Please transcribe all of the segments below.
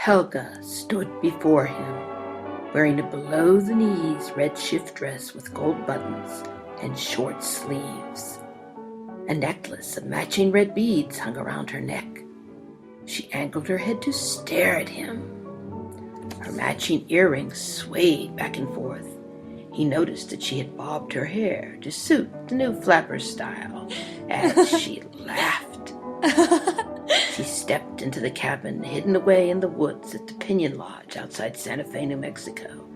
Helga stood before him, wearing a below-the-knees red shift dress with gold buttons and short sleeves. A necklace of matching red beads hung around her neck. She angled her head to stare at him. Her matching earrings swayed back and forth. He noticed that she had bobbed her hair to suit the new flapper style as she laughed. She stepped into the cabin hidden away in the woods at the Piñon Lodge outside Santa Fe, New Mexico,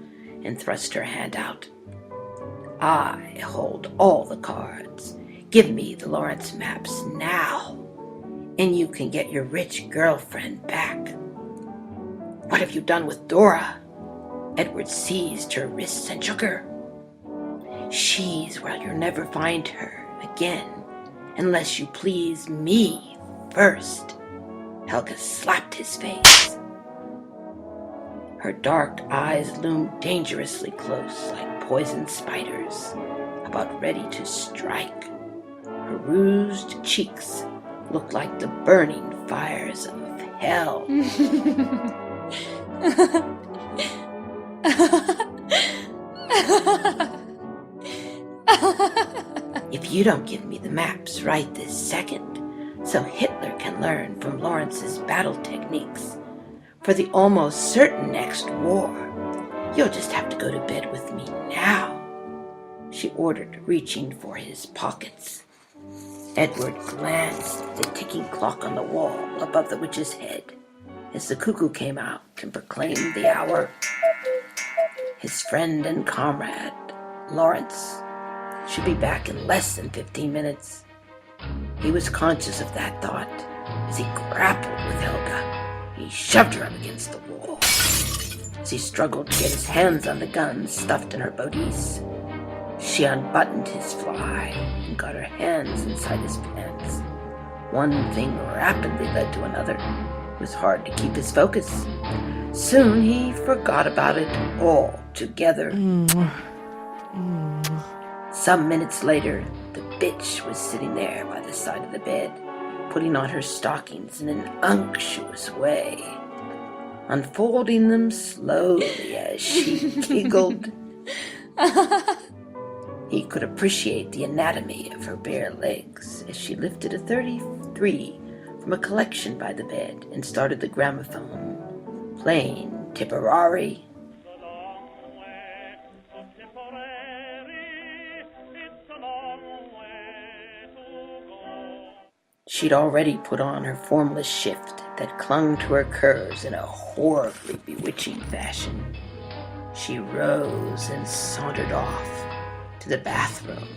and thrust her hand out. "I hold all the cards. Give me the Lawrence maps now, and you can get your rich girlfriend back." "What have you done with Dora?" Edward seized her wrists and shook her. "She's where you'll never find her again, unless you please me first." Helga slapped his face. Her dark eyes loomed dangerously close like poisoned spiders, about ready to strike. Her rouged cheeks looked like the burning fires of hell. "If you don't give me the maps right this second, so Hitler can learn from Lawrence's battle techniques for the almost certain next war, you'll just have to go to bed with me now," she ordered, reaching for his pockets. Edward glanced at the ticking clock on the wall above the witch's head as the cuckoo came out and proclaimed the hour. His friend and comrade, Lawrence, should be back in less than 15 minutes. He was conscious of that thought as he grappled with Helga. He shoved her up against the wall as he struggled to get his hands on the gun stuffed in her bodice. She unbuttoned his fly and got her hands inside his pants. One thing rapidly led to another. It was hard to keep his focus. Soon he forgot about it altogether. Some minutes later, the bitch was sitting there by the side of the bed, putting on her stockings in an unctuous way, unfolding them slowly as she giggled. He could appreciate the anatomy of her bare legs as she lifted a 33 from a collection by the bed and started the gramophone, playing Tipperary. She'd already put on her formless shift that clung to her curves in a horribly bewitching fashion. She rose and sauntered off to the bathroom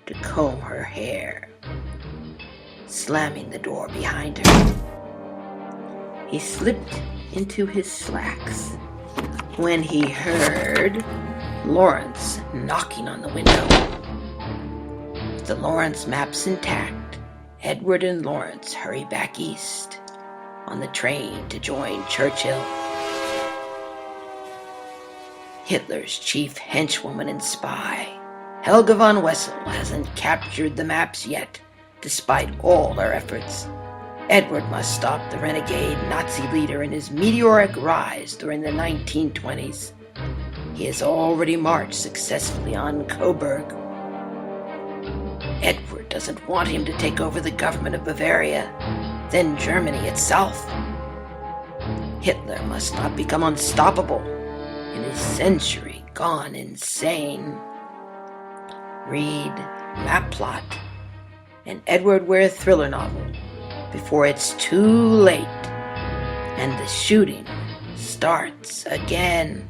to comb her hair, slamming the door behind her. He slipped into his slacks when he heard Lawrence knocking on the window. With the Lawrence maps intact, Edward and Lawrence hurry back east on the train to join Churchill. Hitler's chief henchwoman and spy, Helga von Wessel, hasn't captured the maps yet, despite all her efforts. Edward must stop the renegade Nazi leader in his meteoric rise during the 1920s. He has already marched successfully on Coburg. Edward doesn't want him to take over the government of Bavaria, then Germany itself. Hitler must not become unstoppable in his century gone insane. Read Map Plot and Edward Ware thriller novel before it's too late and the shooting starts again.